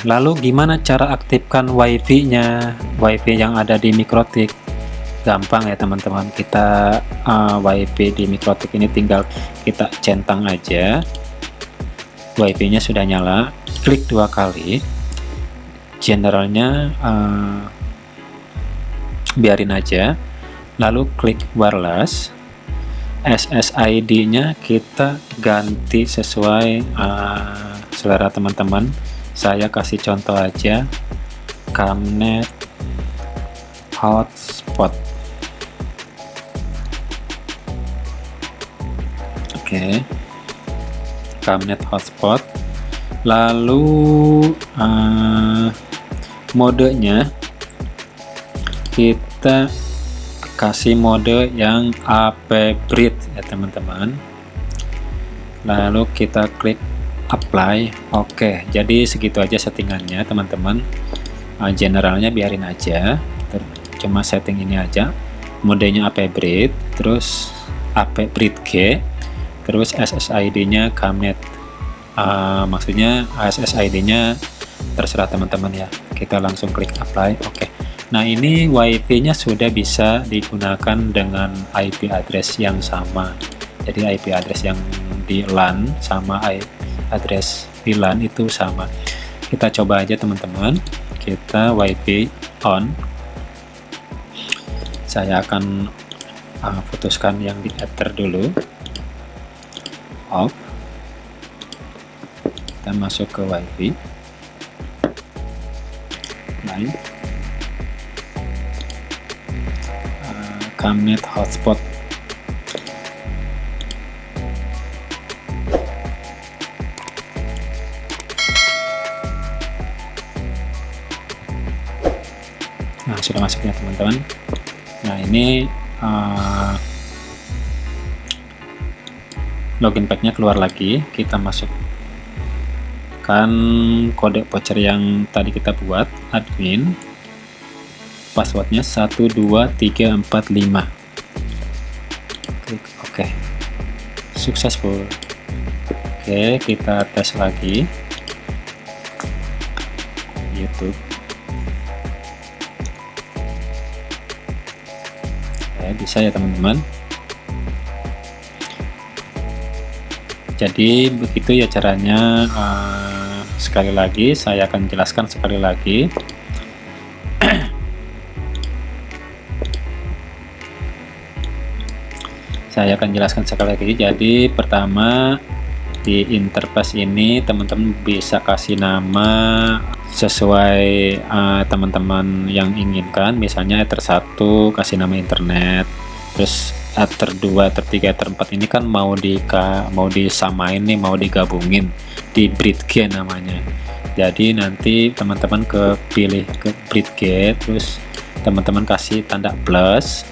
lalu gimana cara aktifkan WiFi-nya? WiFi yang ada di Mikrotik? Gampang ya teman-teman. Kita WiFi di Mikrotik ini tinggal kita centang aja. WiFi-nya sudah nyala, klik 2 kali. Generalnya biarin aja. Lalu klik wireless. SSID-nya kita ganti sesuai selera teman-teman. Saya kasih contoh aja, Camnet hotspot. Oke, Camnet hotspot. Lalu modenya kita kasih mode yang APBRID ya teman-teman. Lalu kita klik apply. Oke, jadi segitu aja settingannya teman-teman. Generalnya biarin aja, cuma setting ini aja. Modenya APBRID, terus APBRID G, terus SSID-nya Camnet. Maksudnya SSID-nya terserah teman-teman ya. Kita langsung klik apply. Oke. Nah, ini WiFi-nya sudah bisa digunakan dengan IP address yang sama. Jadi IP address yang di LAN sama IP address di LAN itu sama. Kita coba aja teman-teman. Kita WiFi on. Saya akan putuskan yang di Ether dulu. Off. Kita masuk ke WiFi. Baik. Camnet hotspot. Nah, sudah masuknya teman-teman. Nah, ini login packnya keluar lagi. Kita masukkan kode voucher yang tadi kita buat, admin. Passwordnya 12345. Klik OK. Successful. Oke, kita tes lagi YouTube. Bisa ya teman-teman. Jadi begitu ya caranya. Sekali lagi saya akan jelaskan sekali lagi. Saya akan jelaskan sekali lagi. Jadi pertama, di interface ini teman-teman bisa kasih nama sesuai teman-teman yang inginkan. Misalnya Ether 1 kasih nama internet, terus Ether 2, Ether 3, Ether 4 ini kan mau disamain nih, mau digabungin di BridGe namanya. Jadi nanti teman-teman pilih ke BridGe, terus teman-teman kasih tanda plus.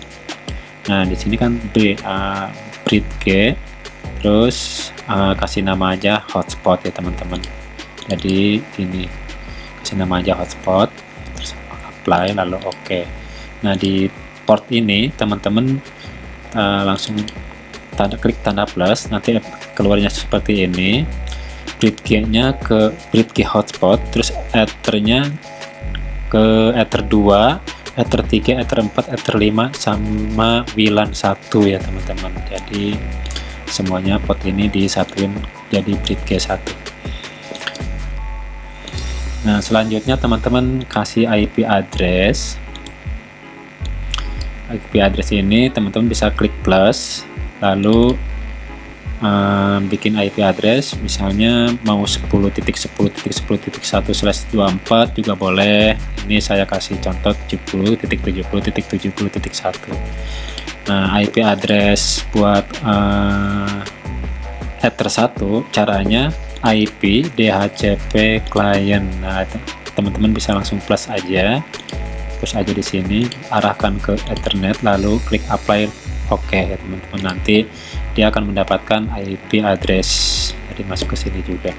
Nah, di sini kan BridGe, terus kasih nama aja hotspot ya teman-teman. Jadi ini kasih nama aja hotspot, terus apply, lalu OK. Nah, di port ini teman-teman langsung klik tanda plus, nanti keluarnya seperti ini. BridGe-nya ke BridGe hotspot, terus Ether-nya ke Ether 2, Ether 3, Ether 4, Ether 5 sama WLAN 1 ya teman-teman. Jadi semuanya port ini disatuin jadi BridGe 1. Nah, selanjutnya teman-teman kasih IP address. IP address ini teman-teman bisa klik plus, lalu bikin IP address, misalnya mau 10.10.10.1/24 juga boleh. Ini saya kasih contoh 70.70.70.1. Nah, IP address buat Ether 1 caranya IP DHCP client. Nah, teman-teman bisa langsung plus aja, terus aja di sini, arahkan ke Ethernet, lalu klik apply OK ya teman-teman. Nanti dia akan mendapatkan IP address, jadi masuk ke sini juga.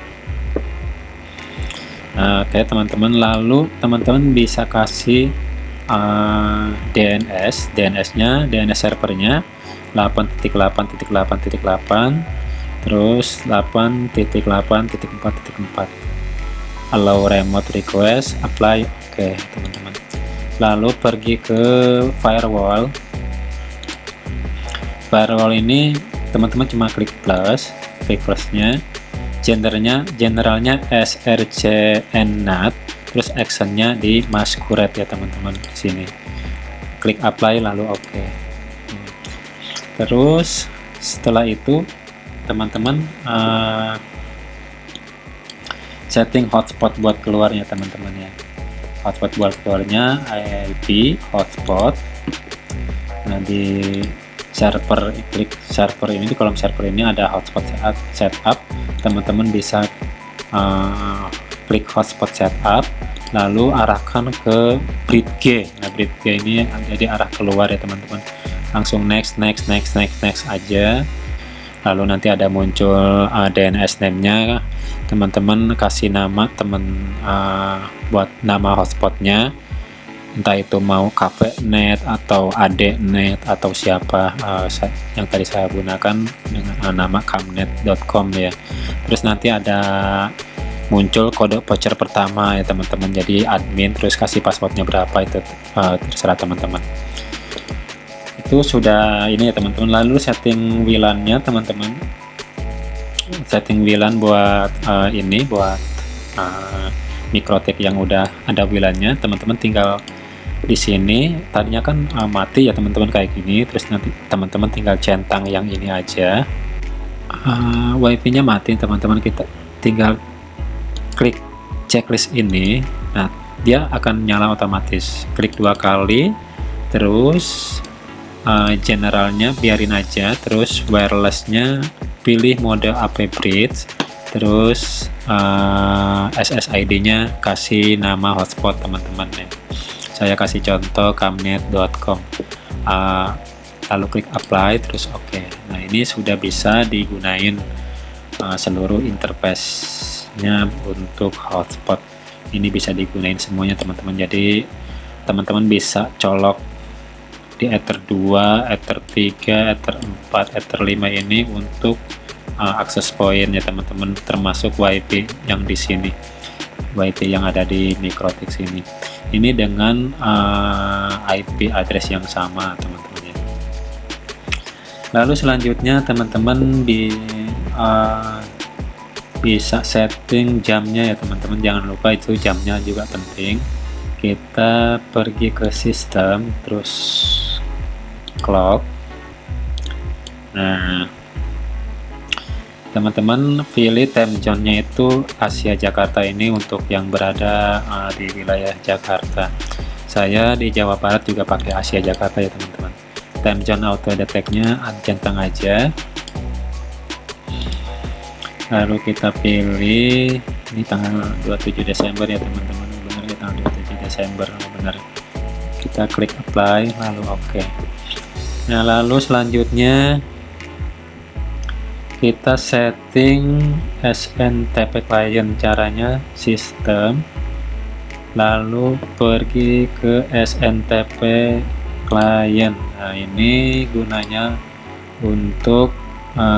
Nah, oke teman-teman, lalu teman-teman bisa kasih DNS-nya, DNS servernya 8.8.8.8, terus 8.8.4.4. allow remote request, apply, oke teman-teman. Lalu pergi ke firewall. Firewall ini teman-teman cuma klik plusnya, generalnya srcnat, terus actionnya di masquerade ya teman-teman. Sini klik apply lalu oke. Terus setelah itu teman-teman setting hotspot buat keluarnya teman-teman ya. Hotspot buat keluarnya IP hotspot. Nah di server, klik server ini, di kolom server ini ada hotspot setup. Teman-teman bisa klik hotspot setup lalu arahkan ke bridge. Nah bridge ini jadi arah keluar ya teman-teman. Langsung next aja. Lalu nanti ada muncul DNS name-nya. Teman-teman kasih nama buat nama hotspotnya, entah itu mau cafe.net atau ad.net atau siapa. Yang tadi saya gunakan dengan nama camnet.com ya. Terus nanti ada muncul kode voucher pertama ya teman-teman, jadi admin, terus kasih passwordnya berapa itu terserah teman-teman. Itu sudah ini ya teman-teman. Lalu setting WLAN-nya teman-teman, setting WLAN buat ini buat Mikrotik yang udah ada WLAN-nya, teman-teman tinggal di sini. Tadinya kan mati ya teman-teman kayak gini, terus nanti teman-teman tinggal centang yang ini aja. WiFi-nya mati teman-teman, kita tinggal klik checklist ini. Nah dia akan nyala otomatis. Klik 2 kali, terus generalnya biarin aja, terus wirelessnya pilih mode AP bridge, terus SSID-nya kasih nama hotspot teman-teman ya. Saya kasih contoh camnet.com. Lalu klik apply, terus oke. Nah ini sudah bisa digunain seluruh interface-nya untuk hotspot. Ini bisa digunain semuanya teman-teman. Jadi teman-teman bisa colok di Ether 2, Ether 3, Ether 4, Ether 5 ini untuk akses point ya teman-teman, termasuk WiFi yang di sini, WiFi yang ada di Mikrotik sini. Ini dengan IP address yang sama teman-teman ya. Lalu selanjutnya teman-teman bisa setting jamnya ya teman-teman. Jangan lupa itu jamnya juga penting. Kita pergi ke sistem, terus clock. Nah teman-teman pilih time zone-nya itu Asia Jakarta ini untuk yang berada di wilayah Jakarta. Saya di Jawa Barat juga pakai Asia Jakarta ya teman-teman. Time zone auto detect-nya centang aja. Lalu kita pilih ini tanggal 27 Desember ya teman-teman. Benar ya, tanggal 27 Desember benar. Kita klik apply lalu oke. Nah lalu selanjutnya kita setting SNTP client. Caranya sistem, lalu pergi ke SNTP client. Nah ini gunanya untuk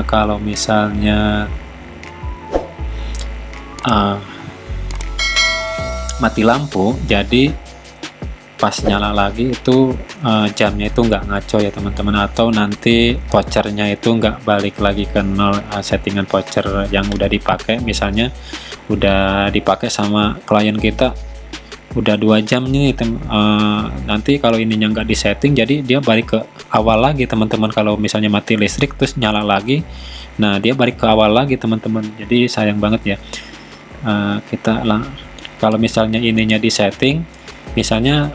kalau misalnya mati lampu, jadi pas nyala lagi itu jamnya itu nggak ngaco ya teman-teman, atau nanti vouchernya itu nggak balik lagi ke nol. Settingan voucher yang udah dipakai, misalnya udah dipakai sama klien kita udah 2 jam nih nanti kalau ininya nggak disetting, jadi dia balik ke awal lagi teman-teman. Kalau misalnya mati listrik terus nyala lagi, nah dia balik ke awal lagi teman-teman, jadi sayang banget ya. Kalau misalnya ininya disetting, misalnya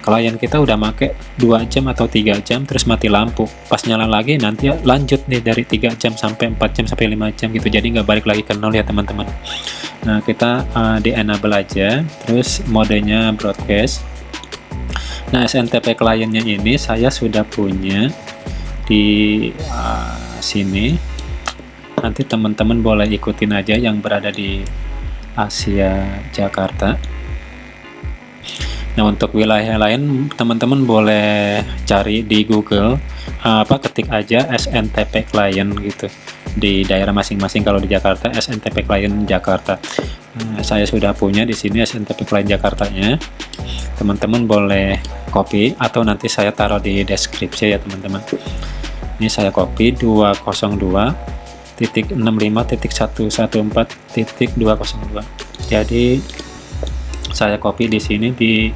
klien kita udah make 2 jam atau 3 jam terus mati lampu, pas nyala lagi nanti lanjut nih dari 3 jam sampai 4 jam sampai 5 jam gitu, jadi nggak balik lagi ke nol ya teman-teman. Nah kita di enable aja, terus modenya broadcast. Nah SNTP kliennya ini saya sudah punya di sini, nanti teman-teman boleh ikutin aja yang berada di Asia Jakarta. Nah untuk wilayah lain teman-teman boleh cari di Google, ketik aja SNTP client gitu di daerah masing-masing. Kalau di Jakarta SNTP client Jakarta. Saya sudah punya di sini SNTP Client Jakartanya. Teman-teman boleh copy atau nanti saya taruh di deskripsi ya teman-teman. Ini saya copy 202.65.114.202. Jadi saya copy di sini, di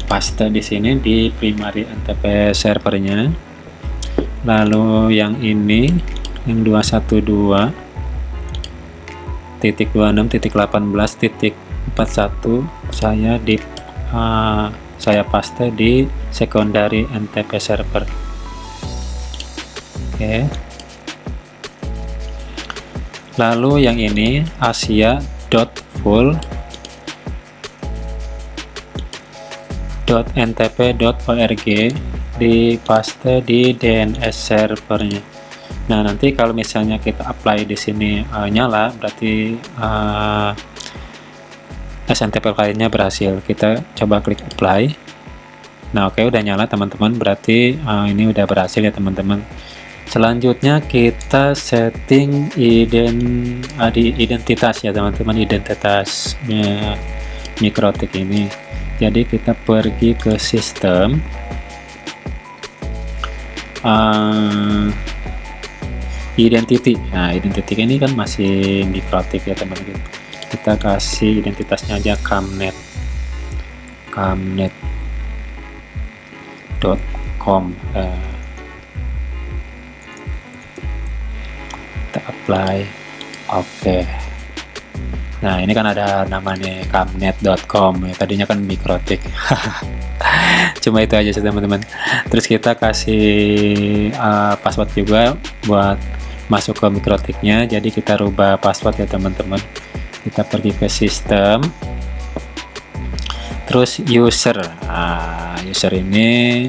paste di sini di primary NTP servernya. Lalu yang ini yang 212.26.18.41 saya paste di secondary NTP server. Oke. Lalu yang ini asia.full.ntp.org dipaste di DNS servernya. Nah, nanti kalau misalnya kita apply di sini nyala, berarti SNTP client-nya berhasil. Kita coba klik apply. Nah, oke, udah nyala teman-teman, berarti ini udah berhasil ya teman-teman. Selanjutnya kita setting identitas ya teman-teman, identitas Mikrotik ini. Jadi kita pergi ke sistem, identity. Nah, identity ini kan masih Mikrotik ya teman-teman. Kita kasih identitasnya aja camnet.com. Kita apply. Oke. Nah, ini kan ada namanya camnet.com ya, tadinya kan Mikrotik. Cuma itu aja sih teman-teman. Terus kita kasih password juga buat masuk ke Mikrotiknya. Jadi kita rubah password ya teman-teman. Kita pergi ke sistem, terus user. User ini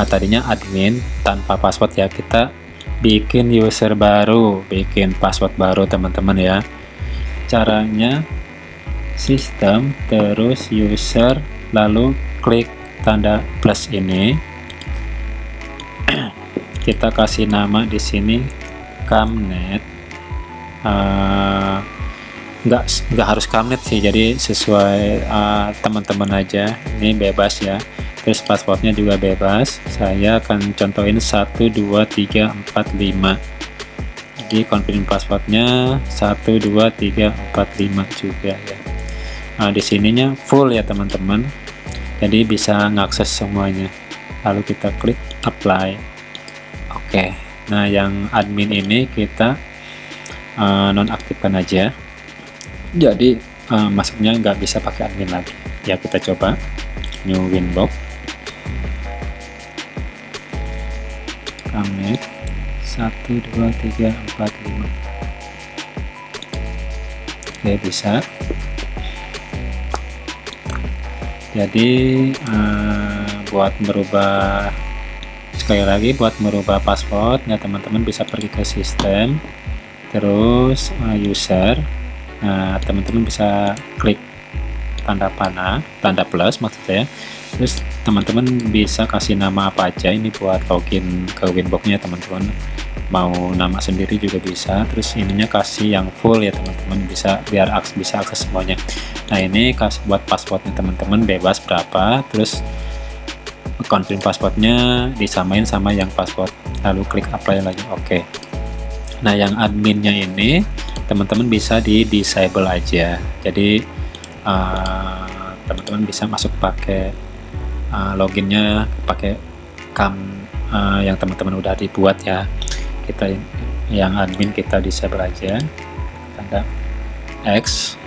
tadinya admin tanpa password ya, kita bikin user baru, bikin password baru teman-teman ya. Caranya sistem terus user, lalu klik tanda plus ini. Kita kasih nama di sini Camnet. Nggak harus Camnet sih, jadi sesuai teman-teman aja, ini bebas ya. Terus passwordnya juga bebas, saya akan contohin 12345. Jadi confirm passwordnya 12345 juga ya. Nah, di sininya full ya teman-teman, jadi bisa ngakses semuanya. Lalu kita klik apply. Oke. Nah, yang admin ini kita nonaktifkan aja. Jadi masuknya nggak bisa pakai admin lagi ya. Kita coba new winbox Camnet 12345. Oke, bisa. Jadi buat merubah, sekali lagi buat merubah password ya teman-teman, bisa pergi ke sistem, terus user. Nah, teman-teman bisa klik tanda panah, tanda plus maksud saya. Terus teman-teman bisa kasih nama apa aja ini buat login ke Winbox-nya teman-teman. Mau nama sendiri juga bisa. Terus ininya kasih yang full ya teman-teman, bisa biar bisa akses semuanya. Nah, ini kasih buat passwordnya teman-teman bebas berapa. Terus confirm passwordnya disamain sama yang password. Lalu klik apply lagi. Oke. Nah, yang adminnya ini teman-teman bisa di disable aja. Jadi teman-teman bisa masuk pakai loginnya pakai yang teman-teman udah dibuat ya. Kita yang admin kita disable aja, tanda X.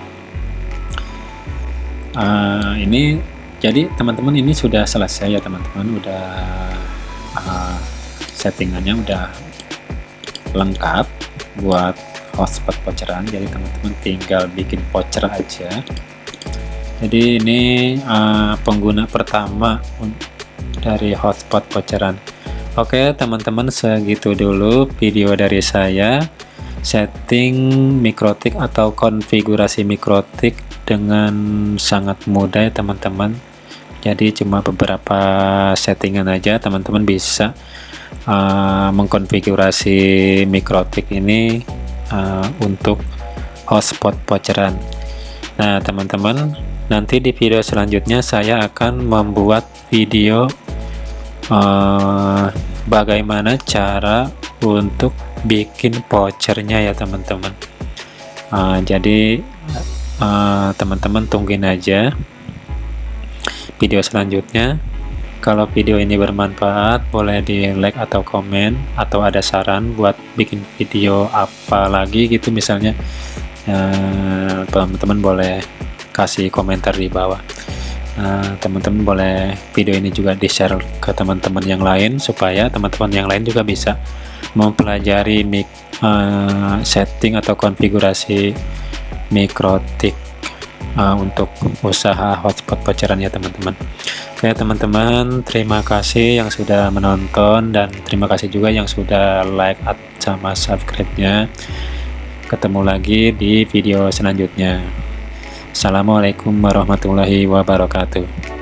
Ini jadi teman-teman ini sudah selesai ya teman-teman, udah settingannya udah lengkap buat hotspot voucheran. Jadi teman-teman tinggal bikin voucher aja. Jadi ini pengguna pertama dari hotspot voucheran. Oke teman-teman, segitu dulu video dari saya, setting Mikrotik atau konfigurasi Mikrotik dengan sangat mudah ya teman-teman. Jadi cuma beberapa settingan aja teman-teman bisa mengkonfigurasi Mikrotik ini untuk hotspot voucheran. Nah teman-teman, nanti di video selanjutnya saya akan membuat video bagaimana cara untuk bikin vouchernya ya teman-teman. Jadi teman-teman tungguin aja video selanjutnya. Kalau video ini bermanfaat, boleh di like atau komen, atau ada saran buat bikin video apa lagi gitu misalnya, teman-teman boleh kasih komentar di bawah. Teman-teman boleh video ini juga di share ke teman-teman yang lain, supaya teman-teman yang lain juga bisa mempelajari setting atau konfigurasi Mikrotik untuk usaha hotspot voucheran ya teman-teman. Oke teman-teman, terima kasih yang sudah menonton, dan terima kasih juga yang sudah like sama subscribe-nya. Ketemu lagi di video selanjutnya. Assalamualaikum warahmatullahi wabarakatuh.